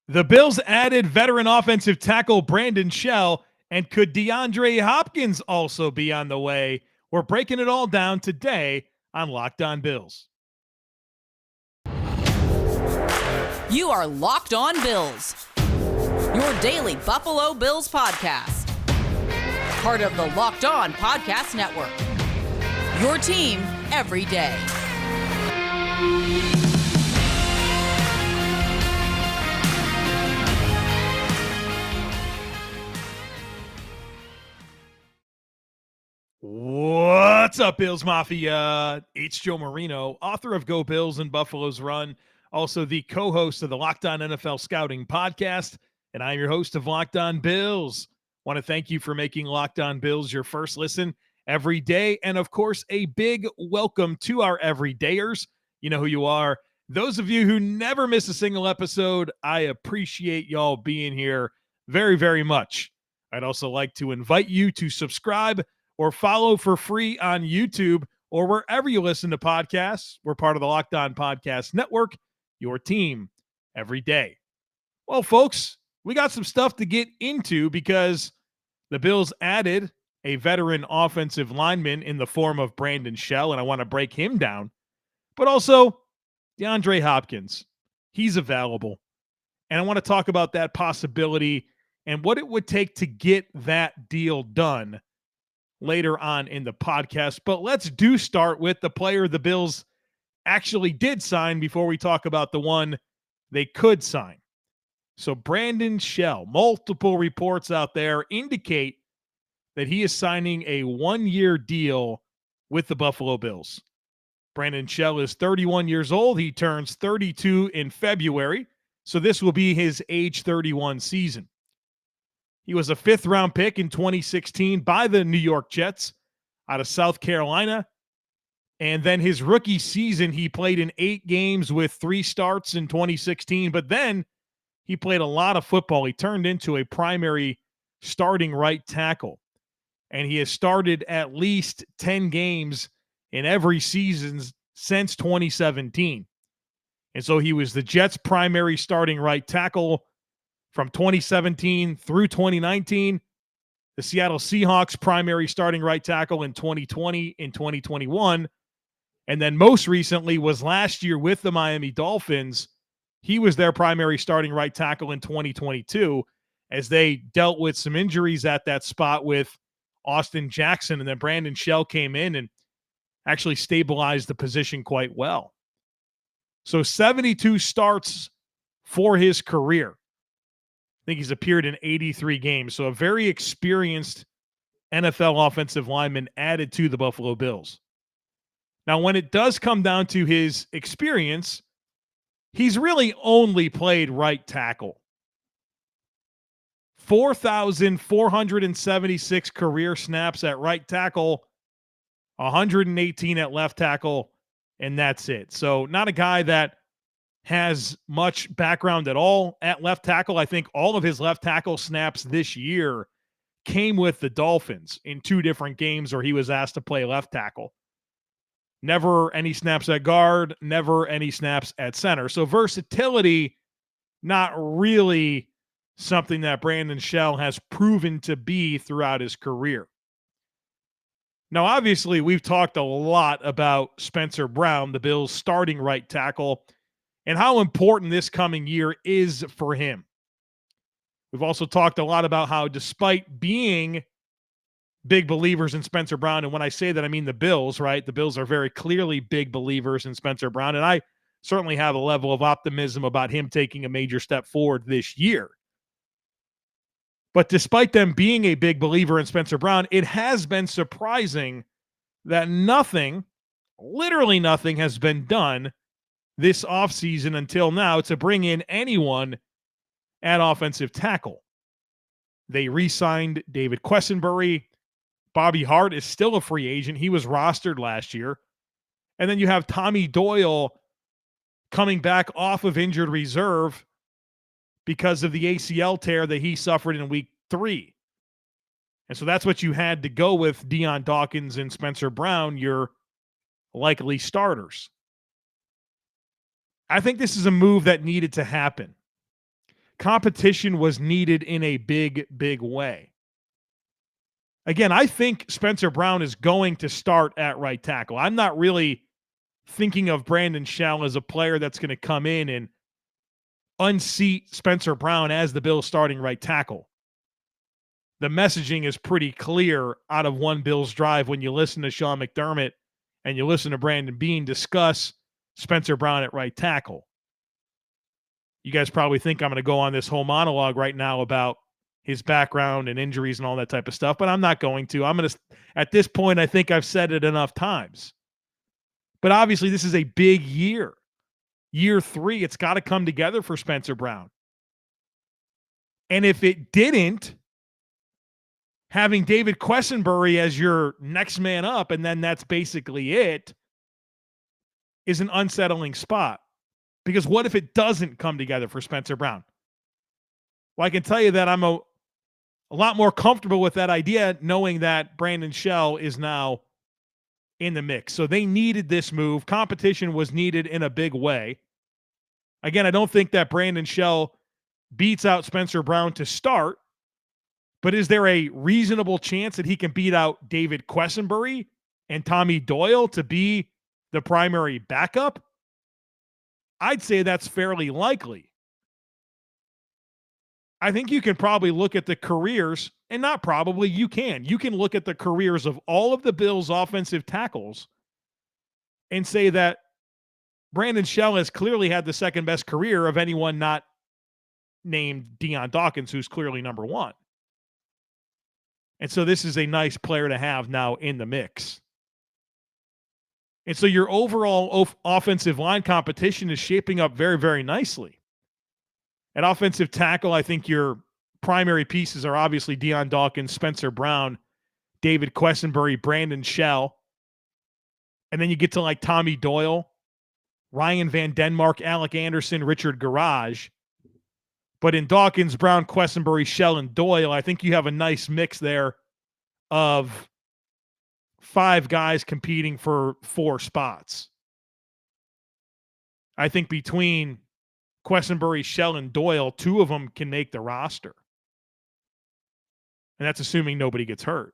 The Bills added veteran offensive tackle Brandon Shell, and could DeAndre Hopkins also be on the way? We're breaking it all down today on Locked On Bills. You are Locked On Bills, your daily Buffalo Bills podcast. Part of the Locked On Podcast Network, your team every day. What's up, Bills Mafia? It's Joe Marino, author of Go Bills and Buffalo's Run, also the co-host of the Locked On NFL Scouting podcast, and I'm your host of Locked On Bills. Want to thank you for making Locked On Bills your first listen every day, and of course, a big welcome to our everydayers. You know who you are. Those of you who never miss a single episode, I appreciate y'all being here very, very much. I'd also like to invite you to subscribe or follow for free on YouTube or wherever you listen to podcasts. We're part of the Locked On Podcast Network, your team every day. Well, folks, we got some stuff to get into because the Bills added a veteran offensive lineman in the form of Brandon Shell, and I want to break him down. But also, DeAndre Hopkins, he's available. And I want to talk about that possibility and what it would take to get that deal done later on in the podcast. But let's start with the player the Bills actually did sign before we talk about the one they could sign. So Brandon Shell, multiple reports out there indicate that he is signing a one-year deal with the Buffalo Bills. Brandon Shell is 31 years old. He turns 32 in February. So this will be his age 31 season. He was a fifth-round pick in 2016 by the New York Jets out of South Carolina. And then his rookie season, he played in 8 games with 3 starts in 2016. But then he played a lot of football. He turned into a primary starting right tackle. And he has started at least 10 games in every season since 2017. And so he was the Jets' primary starting right tackle from 2017 through 2019, the Seattle Seahawks primary starting right tackle in 2020 and 2021, and then most recently was last year with the Miami Dolphins. He was their primary starting right tackle in 2022 as they dealt with some injuries at that spot with Austin Jackson, and then Brandon Shell came in and actually stabilized the position quite well. So 72 starts for his career. I think he's appeared in 83 games. So a very experienced NFL offensive lineman added to the Buffalo Bills. Now, when it does come down to his experience, he's really only played right tackle. 4,476 career snaps at right tackle, 118 at left tackle, and that's it. So not a guy that has much background at all at left tackle. I think all of his left tackle snaps this year came with the Dolphins in 2 different games where he was asked to play left tackle. Never any snaps at guard, never any snaps at center. So versatility, not really something that Brandon Shell has proven to be throughout his career. Now, obviously, we've talked a lot about Spencer Brown, the Bills' starting right tackle, and how important this coming year is for him. We've also talked a lot about how, despite being big believers in Spencer Brown, and when I say that, I mean the Bills, right? The Bills are very clearly big believers in Spencer Brown, and I certainly have a level of optimism about him taking a major step forward this year. But despite them being a big believer in Spencer Brown, it has been surprising that nothing, literally nothing, has been done this offseason until now to bring in anyone at offensive tackle. They re-signed David Quessenberry. Bobby Hart is still a free agent. He was rostered last year. And then you have Tommy Doyle coming back off of injured reserve because of the ACL tear that he suffered in week 3. And so that's what you had to go with Deion Dawkins and Spencer Brown, your likely starters. I think this is a move that needed to happen. competition was needed in a big, big way. Again, I think Spencer Brown is going to start at right tackle. I'm not really thinking of Brandon Shell as a player that's going to come in and unseat Spencer Brown as the Bills starting right tackle. The messaging is pretty clear out of one Bills drive when you listen to Sean McDermott and you listen to Brandon Beane discuss Spencer Brown at right tackle. You guys probably think I'm going to go on this whole monologue right now about his background and injuries and all that type of stuff, but I'm not going to. At this point, I think I've said it enough times. But obviously, this is a big year. Year 3, it's got to come together for Spencer Brown. And if it didn't, having David Quessenberry as your next man up, and then that's basically it, is an unsettling spot. Because what if it doesn't come together for Spencer Brown? Well, I can tell you that I'm a lot more comfortable with that idea, knowing that Brandon Shell is now in the mix. So they needed this move. Competition was needed in a big way. Again, I don't think that Brandon Shell beats out Spencer Brown to start, but is there a reasonable chance that he can beat out David Quessenberry and Tommy Doyle to be the primary backup? I'd say that's fairly likely. I think you can probably look at the careers, and not probably, you can. You can look at the careers of all of the Bills' offensive tackles and say that Brandon Shell has clearly had the second best career of anyone not named Deion Dawkins, who's clearly number one. And so this is a nice player to have now in the mix. And so your overall offensive line competition is shaping up very, very nicely. At offensive tackle, I think your primary pieces are obviously Deion Dawkins, Spencer Brown, David Quessenberry, Brandon Shell. And then you get to like Tommy Doyle, Ryan Van Denmark, Alec Anderson, Richard Garage. But in Dawkins, Brown, Quessenberry, Shell, and Doyle, I think you have a nice mix there of 5 guys competing for 4 spots. I think between Quessenberry, Shell, and Doyle, 2 of them can make the roster. And that's assuming nobody gets hurt.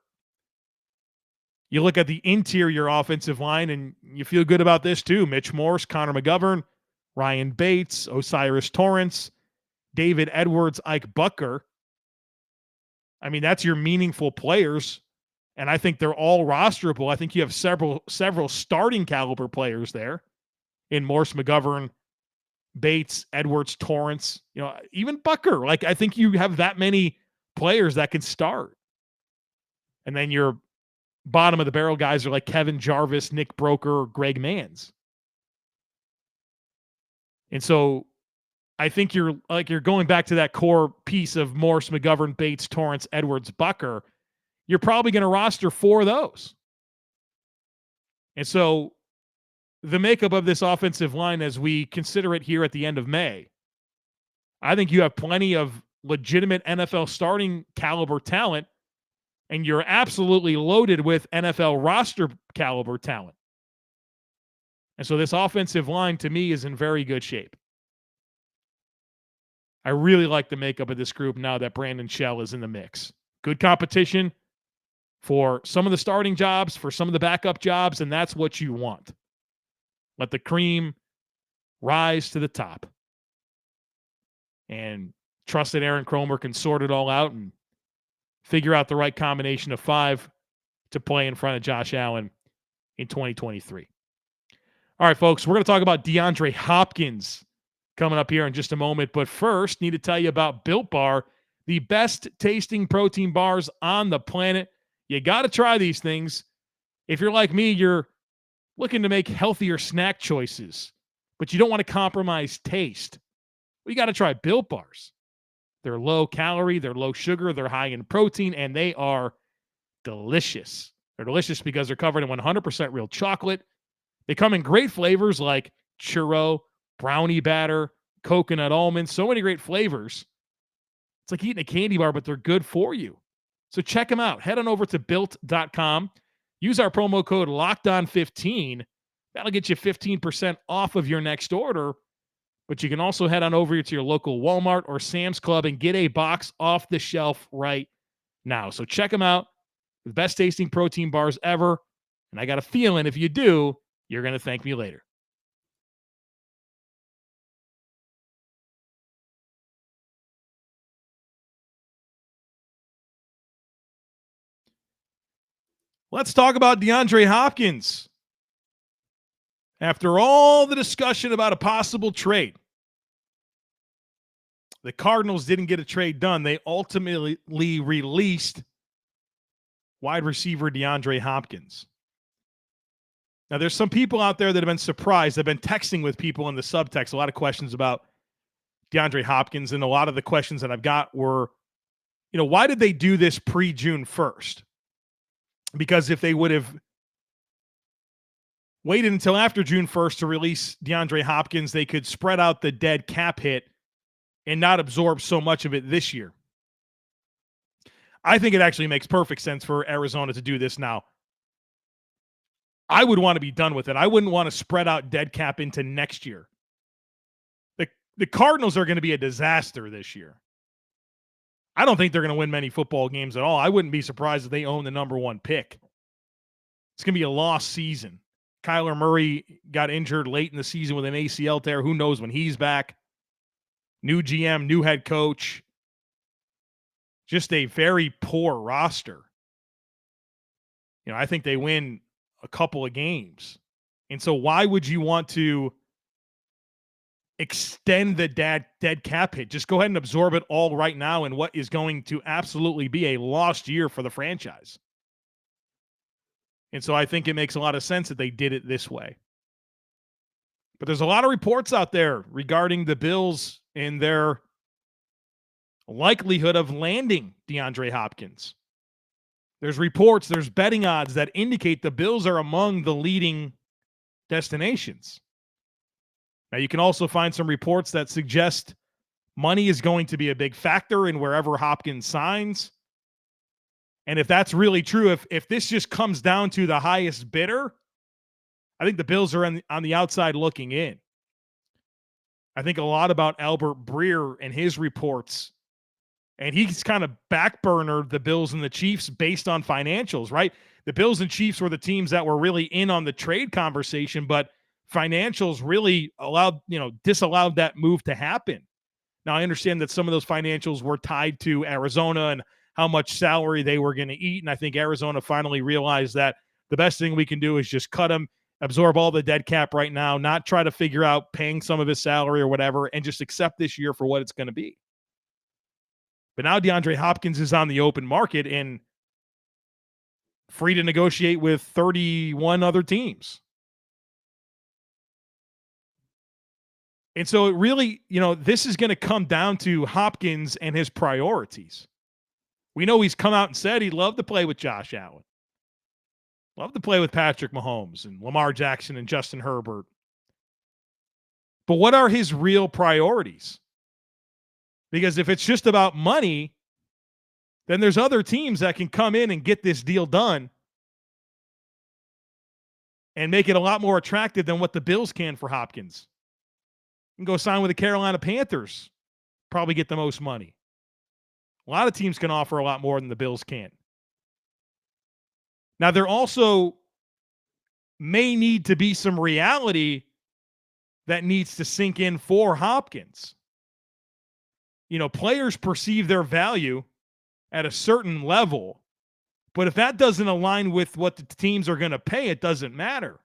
You look at the interior offensive line, and you feel good about this too. Mitch Morse, Connor McGovern, Ryan Bates, Osiris Torrance, David Edwards, Ike Bucker. I mean, that's your meaningful players, and I think they're all rosterable. I think you have several starting caliber players there in Morse, McGovern, Bates, Edwards, Torrance, even Bucker. Like, I think you have that many players that can start. And then your bottom of the barrel guys are like Kevin Jarvis, Nick Broker, Greg Manns. And so I think you're going back to that core piece of Morse, McGovern, Bates, Torrance, Edwards, Bucker. You're probably going to roster 4 of those. And so the makeup of this offensive line as we consider it here at the end of May, I think you have plenty of legitimate NFL starting caliber talent, and you're absolutely loaded with NFL roster caliber talent. And so this offensive line, to me, is in very good shape. I really like the makeup of this group now that Brandon Shell is in the mix. Good competition for some of the starting jobs, for some of the backup jobs, and that's what you want. Let the cream rise to the top. And trust that Aaron Kromer can sort it all out and figure out the right combination of 5 to play in front of Josh Allen in 2023. All right, folks, we're going to talk about DeAndre Hopkins coming up here in just a moment. But first, need to tell you about Built Bar, the best tasting protein bars on the planet. You got to try these things. If you're like me, you're looking to make healthier snack choices, but you don't want to compromise taste. Well, you got to try Built Bars. They're low calorie, they're low sugar, they're high in protein, and they are delicious. They're delicious because they're covered in 100% real chocolate. They come in great flavors like churro, brownie batter, coconut almond, so many great flavors. It's like eating a candy bar, but they're good for you. So check them out. Head on over to built.com. Use our promo code LOCKEDON15. That'll get you 15% off of your next order. but you can also head on over to your local Walmart or Sam's Club and get a box off the shelf right now. So check them out. The best tasting protein bars ever. And I got a feeling if you do, you're going to thank me later. Let's talk about DeAndre Hopkins. After all the discussion about a possible trade, the Cardinals didn't get a trade done. They ultimately released wide receiver DeAndre Hopkins. Now, there's some people out there that have been surprised. I've been texting with people in the subtext, a lot of questions about DeAndre Hopkins, and a lot of the questions that I've got were, why did they do this pre-June 1st? Because if they would have waited until after June 1st to release DeAndre Hopkins, they could spread out the dead cap hit and not absorb so much of it this year. I think it actually makes perfect sense for Arizona to do this now. I would want to be done with it. I wouldn't want to spread out dead cap into next year. The Cardinals are going to be a disaster this year. I don't think they're going to win many football games at all. I wouldn't be surprised if they own the number 1 pick. It's going to be a lost season. Kyler Murray got injured late in the season with an ACL tear. Who knows when he's back? New GM, new head coach. Just a very poor roster. I think they win a couple of games. And so why would you want to extend the dead cap hit? Just go ahead and absorb it all right now in what is going to absolutely be a lost year for the franchise. And so I think it makes a lot of sense that they did it this way. But there's a lot of reports out there regarding the Bills and their likelihood of landing DeAndre Hopkins. There's reports, there's betting odds that indicate the Bills are among the leading destinations. Now, you can also find some reports that suggest money is going to be a big factor in wherever Hopkins signs. And if that's really true, if this just comes down to the highest bidder, I think the Bills are on the outside looking in. I think a lot about Albert Breer and his reports. And he's kind of backburnered the Bills and the Chiefs based on financials, right? The Bills and Chiefs were the teams that were really in on the trade conversation, but financials really disallowed that move to happen. Now, I understand that some of those financials were tied to Arizona and how much salary they were going to eat. And I think Arizona finally realized that the best thing we can do is just cut him, absorb all the dead cap right now, not try to figure out paying some of his salary or whatever, and just accept this year for what it's going to be. But now DeAndre Hopkins is on the open market and free to negotiate with 31 other teams. And so it really, this is going to come down to Hopkins and his priorities. We know he's come out and said he'd love to play with Josh Allen. Love to play with Patrick Mahomes and Lamar Jackson and Justin Herbert. But what are his real priorities? Because if it's just about money, then there's other teams that can come in and get this deal done and make it a lot more attractive than what the Bills can for Hopkins. You can go sign with the Carolina Panthers, probably get the most money. A lot of teams can offer a lot more than the Bills can. Now, there also may need to be some reality that needs to sink in for Hopkins. Players perceive their value at a certain level, but if that doesn't align with what the teams are going to pay, it doesn't matter.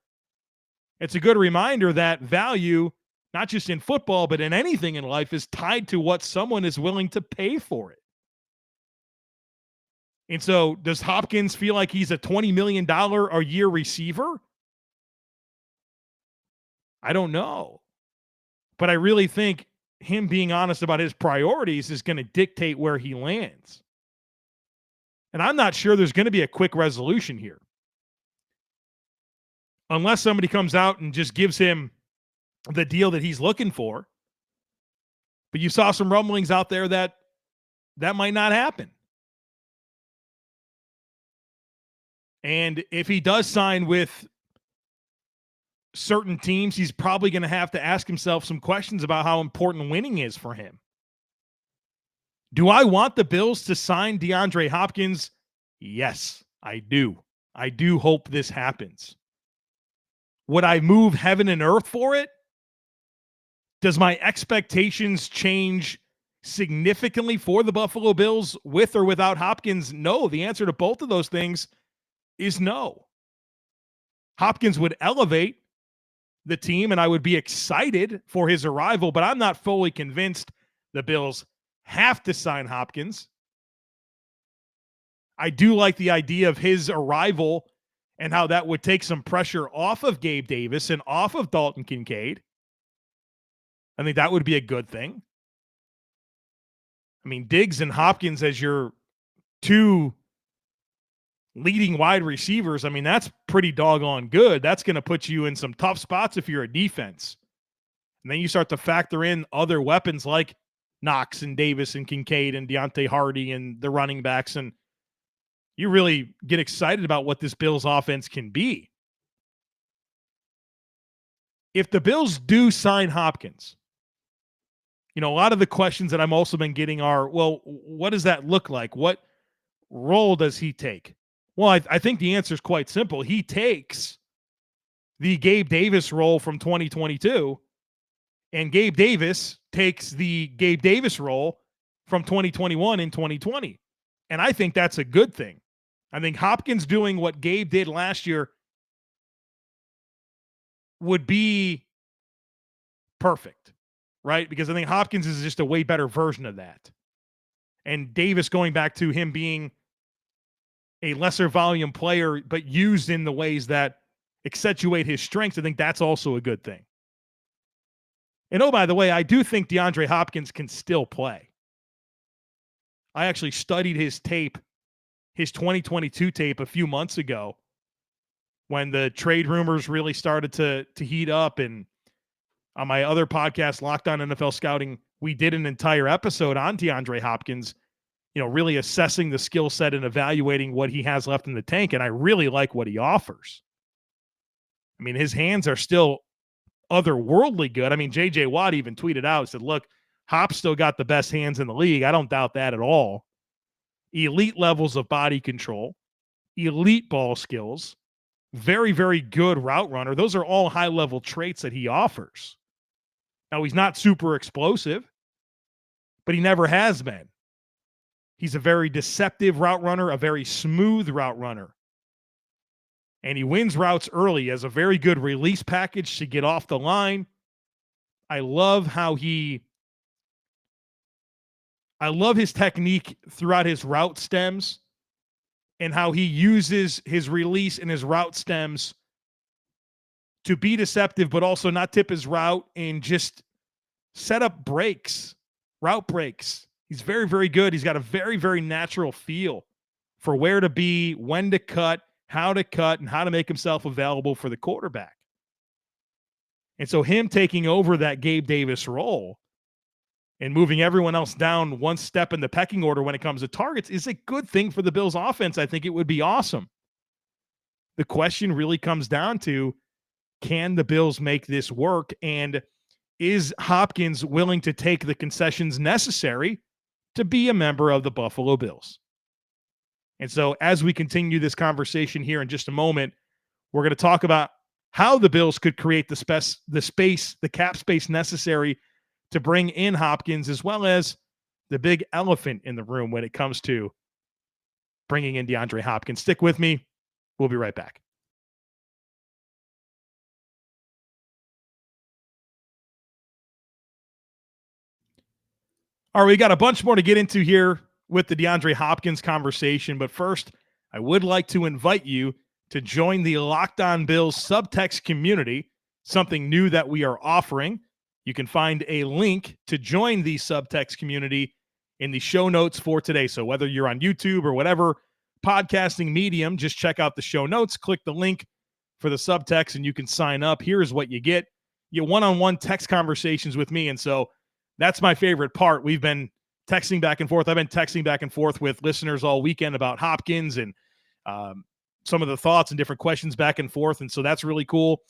It's a good reminder that value, not just in football, but in anything in life, is tied to what someone is willing to pay for it. And so does Hopkins feel like he's a $20 million a year receiver? I don't know. But I really think him being honest about his priorities is going to dictate where he lands. And I'm not sure there's going to be a quick resolution here. Unless somebody comes out and just gives him the deal that he's looking for. But you saw some rumblings out there that might not happen. And if he does sign with certain teams, he's probably going to have to ask himself some questions about how important winning is for him. Do I want the Bills to sign DeAndre Hopkins? Yes, I do. I do hope this happens. Would I move heaven and earth for it? Does my expectations change significantly for the Buffalo Bills with or without Hopkins? No. The answer to both of those things is no. Hopkins would elevate the team, and I would be excited for his arrival, but I'm not fully convinced the Bills have to sign Hopkins. I do like the idea of his arrival and how that would take some pressure off of Gabe Davis and off of Dalton Kincaid. I think that would be a good thing. I mean, Diggs and Hopkins as your two leading wide receivers, I mean, that's pretty doggone good. That's going to put you in some tough spots if you're a defense. And then you start to factor in other weapons like Knox and Davis and Kincaid and Deontay Hardy and the running backs, and you really get excited about what this Bills offense can be. If the Bills do sign Hopkins, you know, a lot of the questions that I'm also been getting are, well, what does that look like? What role does he take? Well, I think the answer is quite simple. He takes the Gabe Davis role from 2022, and Gabe Davis takes the Gabe Davis role from 2021 and 2020. And I think that's a good thing. I think Hopkins doing what Gabe did last year would be perfect, right? Because I think Hopkins is just a way better version of that. And Davis going back to him being a lesser volume player, but used in the ways that accentuate his strengths, I think that's also a good thing. And oh, by the way, I do think DeAndre Hopkins can still play. I actually studied his tape, his 2022 tape a few months ago when the trade rumors really started to heat up. And on my other podcast, Locked On NFL Scouting, we did an entire episode on DeAndre Hopkins, you know, really assessing the skill set and evaluating what he has left in the tank. And I really like what he offers. I mean, his hands are still otherworldly good. I mean, J.J. Watt even tweeted out, said, look, Hop's still got the best hands in the league. I don't doubt that at all. Elite levels of body control, elite ball skills, very, very good route runner. Those are all high-level traits that he offers. Now, he's not super explosive, but he never has been. He's a very deceptive route runner, a very smooth route runner. And he wins routes early, has a very good release package to get off the line. I love his technique throughout his route stems and how he uses his release and his route stems to be deceptive, but also not tip his route and just set up breaks, route breaks. He's very, very good. He's got a very, very natural feel for where to be, when to cut, and how to make himself available for the quarterback. And so him taking over that Gabe Davis role and moving everyone else down one step in the pecking order when it comes to targets is a good thing for the Bills offense. I think it would be awesome. The question really comes down to, can the Bills make this work? And is Hopkins willing to take the concessions necessary to be a member of the Buffalo Bills? And so as we continue this conversation here in just a moment, we're going to talk about how the Bills could create the cap space necessary to bring in Hopkins, as well as the big elephant in the room when it comes to bringing in DeAndre Hopkins. Stick with me. We'll be right back. All right, we got a bunch more to get into here with the DeAndre Hopkins conversation, but first, I would like to invite you to join the Locked On Bills subtext community, something new that we are offering. You can find a link to join the subtext community in the show notes for today. So whether you're on YouTube or whatever podcasting medium, just check out the show notes, click the link for the subtext, and you can sign up. Here's what you get. You get one-on-one text conversations with me, and so that's my favorite part. We've been texting back and forth. I've been texting back and forth with listeners all weekend about Hopkins and some of the thoughts and different questions back and forth, and so that's really cool.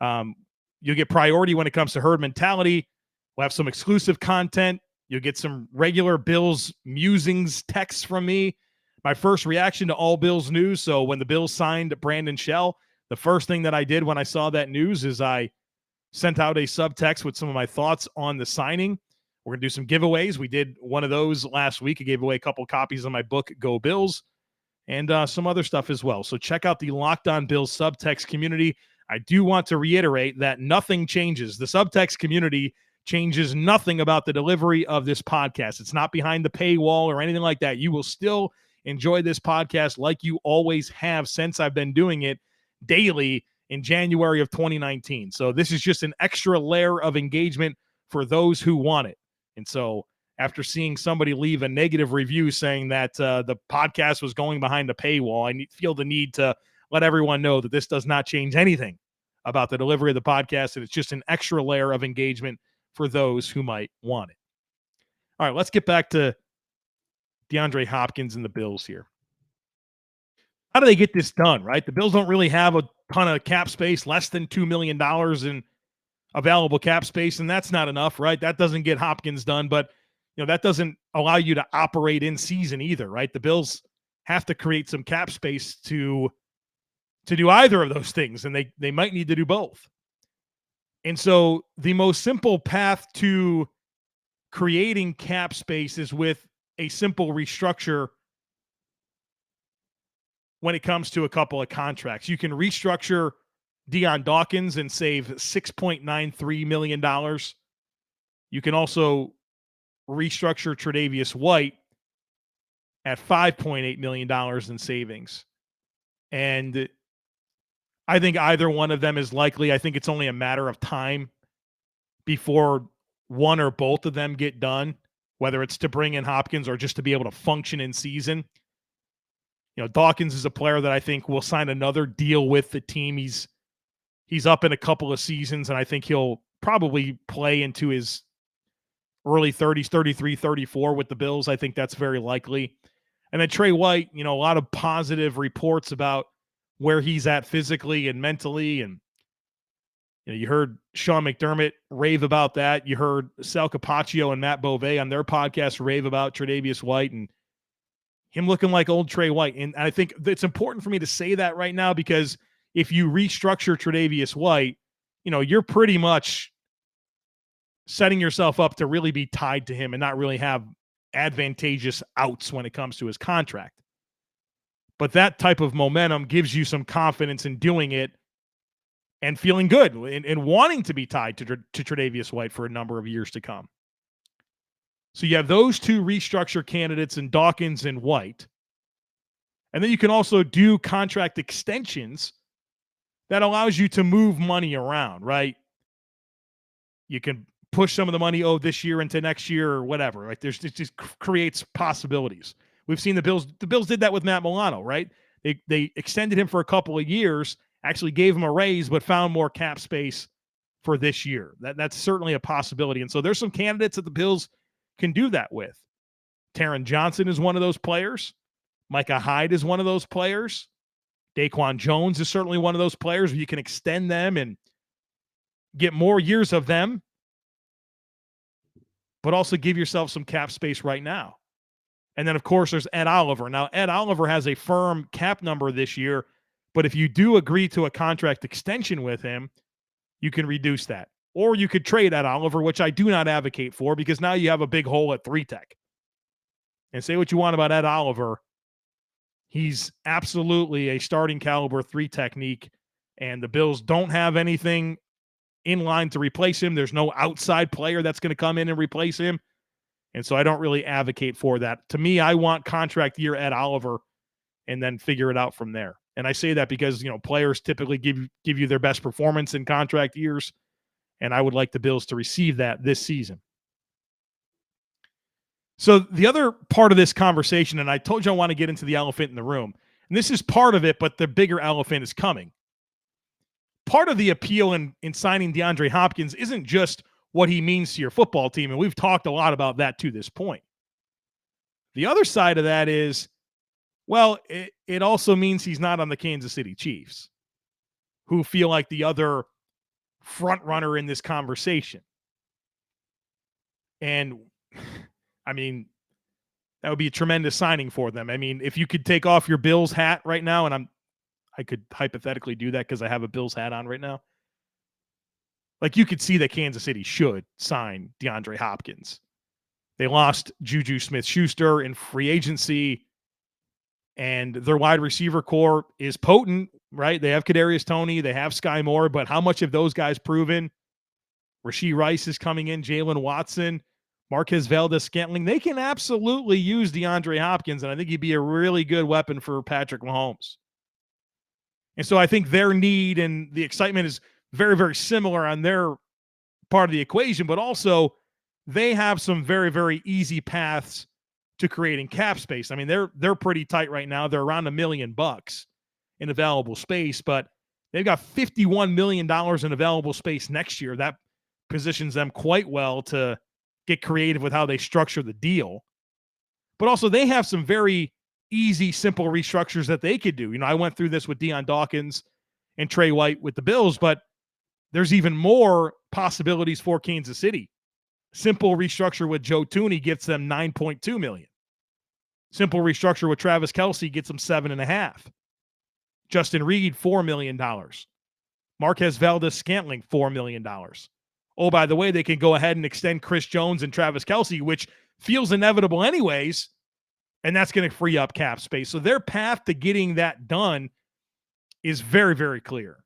You'll get priority when it comes to herd mentality. We'll have some exclusive content. You'll get some regular Bills musings texts from me. My first reaction to all Bills news. So when the Bills signed Brandon Shell, the first thing that I did when I saw that news is I sent out a subtext with some of my thoughts on the signing. We're going to do some giveaways. We did one of those last week. I gave away a couple copies of my book, Go Bills, and some other stuff as well. So check out the Locked On Bills subtext community. I do want to reiterate that nothing changes. The subtext community changes nothing about the delivery of this podcast. It's not behind the paywall or anything like that. You will still enjoy this podcast like you always have since I've been doing it daily in January of 2019. So this is just an extra layer of engagement for those who want it. And so after seeing somebody leave a negative review saying that the podcast was going behind the paywall, I feel the need to let everyone know that this does not change anything about the delivery of the podcast, and it's just an extra layer of engagement for those who might want it. All right, let's get back to DeAndre Hopkins and the Bills here. How do they get this done, right? The Bills don't really have a ton of cap space, less than $2 million in available cap space, and that's not enough, right? That doesn't get Hopkins done, but that doesn't allow you to operate in season either, right? The Bills have to create some cap space to do either of those things, and they might need to do both. And so the most simple path to creating cap space is with a simple restructure when it comes to a couple of contracts. You can restructure Deion Dawkins and save $6.93 million. You can also restructure Tre'Davious White at $5.8 million in savings. And I think either one of them is likely. I think it's only a matter of time before one or both of them get done, whether it's to bring in Hopkins or just to be able to function in season. Dawkins is a player that I think will sign another deal with the team. He's up in a couple of seasons, and I think he'll probably play into his early 30s, 33, 34 with the Bills. I think that's very likely. And then Trey White, a lot of positive reports about where he's at physically and mentally. And you heard Sean McDermott rave about that. You heard Sal Capaccio and Matt Beauvais on their podcast rave about Tre'Davious White and him looking like old Trey White. And I think it's important for me to say that right now, because if you restructure Tre'Davious White, you're pretty much setting yourself up to really be tied to him and not really have advantageous outs when it comes to his contract. But that type of momentum gives you some confidence in doing it and feeling good and wanting to be tied to Tre'Davious White for a number of years to come. So you have those two restructure candidates in Dawkins and White. And then you can also do contract extensions that allows you to move money around, right? You can push some of the money this year into next year or whatever. Right? It just creates possibilities. We've seen the Bills did that with Matt Milano, right? They extended him for a couple of years, actually gave him a raise, but found more cap space for this year. That's certainly a possibility. And so there's some candidates that the Bills can do that with. Taron Johnson is one of those players. Micah Hyde is one of those players. Daquan Jones is certainly one of those players where you can extend them and get more years of them, but also give yourself some cap space right now. And then, of course, there's Ed Oliver. Now, Ed Oliver has a firm cap number this year, but if you do agree to a contract extension with him, you can reduce that. Or you could trade Ed Oliver, which I do not advocate for, because now you have a big hole at 3-tech. And say what you want about Ed Oliver, he's absolutely a starting caliber 3 technique, and the Bills don't have anything in line to replace him. There's no outside player that's going to come in and replace him. And so I don't really advocate for that. To me, I want contract year Ed Oliver and then figure it out from there. And I say that because, players typically give you their best performance in contract years, and I would like the Bills to receive that this season. So the other part of this conversation, and I told you I want to get into the elephant in the room, and this is part of it, but the bigger elephant is coming. Part of the appeal in signing DeAndre Hopkins isn't just what he means to your football team, and we've talked a lot about that to this point. The other side of that is, well, it also means he's not on the Kansas City Chiefs, who feel like the other front runner in this conversation. And I mean, that would be a tremendous signing for them. I mean, if you could take off your Bills hat right now, and I could hypothetically do that because I have a Bills hat on right now. Like, you could see that Kansas City should sign DeAndre Hopkins. They lost Juju Smith-Schuster in free agency, and their wide receiver core is potent, right? They have Kadarius Toney, they have Sky Moore, but how much have those guys proven? Rashee Rice is coming in, Jalen Watson, Marquez Valdes-Scantling. They can absolutely use DeAndre Hopkins, and I think he'd be a really good weapon for Patrick Mahomes. And so I think their need and the excitement is very, very similar on their part of the equation, but also they have some very, very easy paths to creating cap space. I mean, they're pretty tight right now. They're around $1 million in available space, but they've got $51 million in available space next year. That positions them quite well to get creative with how they structure the deal. But also they have some very easy, simple restructures that they could do. You know, I went through this with Deion Dawkins and Trey White with the Bills, but there's even more possibilities for Kansas City. Simple restructure with Joe Thuney gets them $9.2 million. Simple restructure with Travis Kelce gets them $7.5 million. Justin Reed, $4 million. Marquez Valdes-Scantling, $4 million. Oh, by the way, they can go ahead and extend Chris Jones and Travis Kelce, which feels inevitable anyways, and that's going to free up cap space. So their path to getting that done is very, very clear.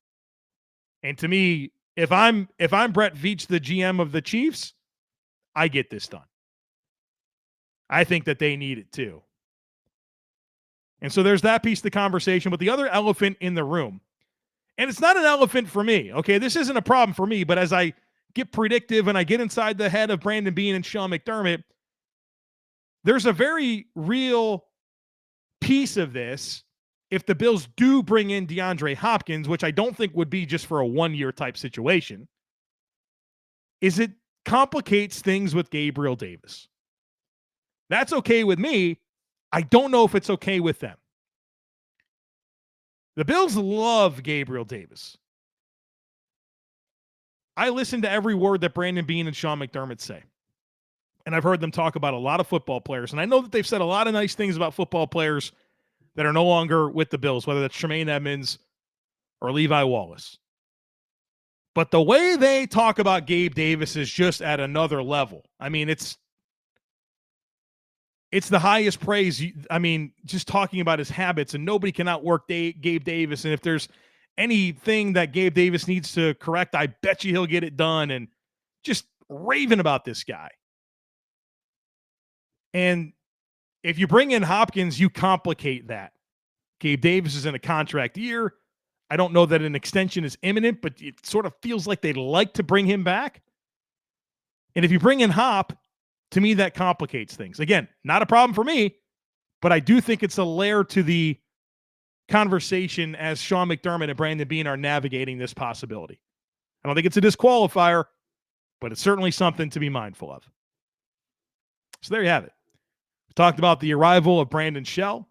And to me, if I'm Brett Veach, the GM of the Chiefs, I get this done. I think that they need it too. And so there's that piece of the conversation. But the other elephant in the room, and it's not an elephant for me, okay? This isn't a problem for me, but as I get predictive and I get inside the head of Brandon Beane and Sean McDermott, there's a very real piece of this. If the Bills do bring in DeAndre Hopkins, which I don't think would be just for a one-year type situation, is it complicates things with Gabriel Davis. That's okay with me. I don't know if it's okay with them. The Bills love Gabriel Davis. I listen to every word that Brandon Beane and Sean McDermott say. And I've heard them talk about a lot of football players. And I know that they've said a lot of nice things about football players that are no longer with the Bills, whether that's Tremaine Edmonds or Levi Wallace. But the way they talk about Gabe Davis is just at another level. I mean, it's the highest praise. I mean, just talking about his habits, and nobody can outwork Gabe Davis. And if there's anything that Gabe Davis needs to correct, I bet you he'll get it done. And just raving about this guy. And if you bring in Hopkins, you complicate that. Gabe Davis is in a contract year. I don't know that an extension is imminent, but it sort of feels like they'd like to bring him back. And if you bring in Hop, to me, that complicates things. Again, not a problem for me, but I do think it's a layer to the conversation as Sean McDermott and Brandon Beane are navigating this possibility. I don't think it's a disqualifier, but it's certainly something to be mindful of. So there you have it. We talked about the arrival of Brandon Shell,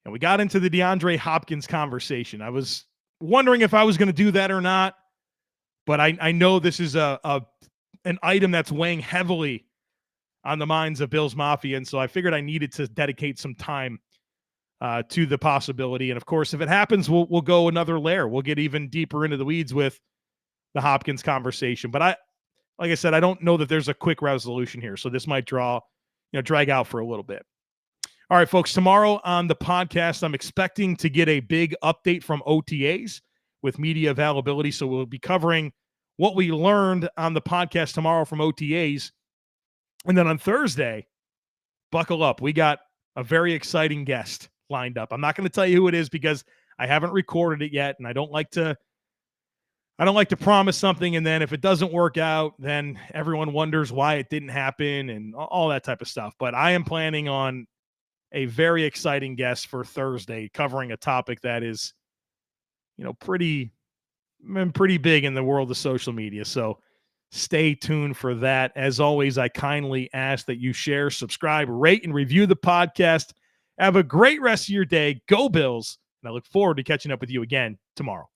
and we got into the DeAndre Hopkins conversation. I was wondering if I was going to do that or not, but I know this is an item that's weighing heavily on the minds of Bills Mafia, and so I figured I needed to dedicate some time to the possibility. And of course, if it happens, we'll go another layer. We'll get even deeper into the weeds with the Hopkins conversation. But like I said, I don't know that there's a quick resolution here, so this might drag out for a little bit. All right, folks, tomorrow on the podcast, I'm expecting to get a big update from OTAs with media availability. So we'll be covering what we learned on the podcast tomorrow from OTAs. And then on Thursday, buckle up. We got a very exciting guest lined up. I'm not going to tell you who it is because I haven't recorded it yet, and I don't like to promise something, and then if it doesn't work out, then everyone wonders why it didn't happen and all that type of stuff. But I am planning on a very exciting guest for Thursday covering a topic that is, pretty big in the world of social media. So stay tuned for that. As always, I kindly ask that you share, subscribe, rate, and review the podcast. Have a great rest of your day. Go Bills. And I look forward to catching up with you again tomorrow.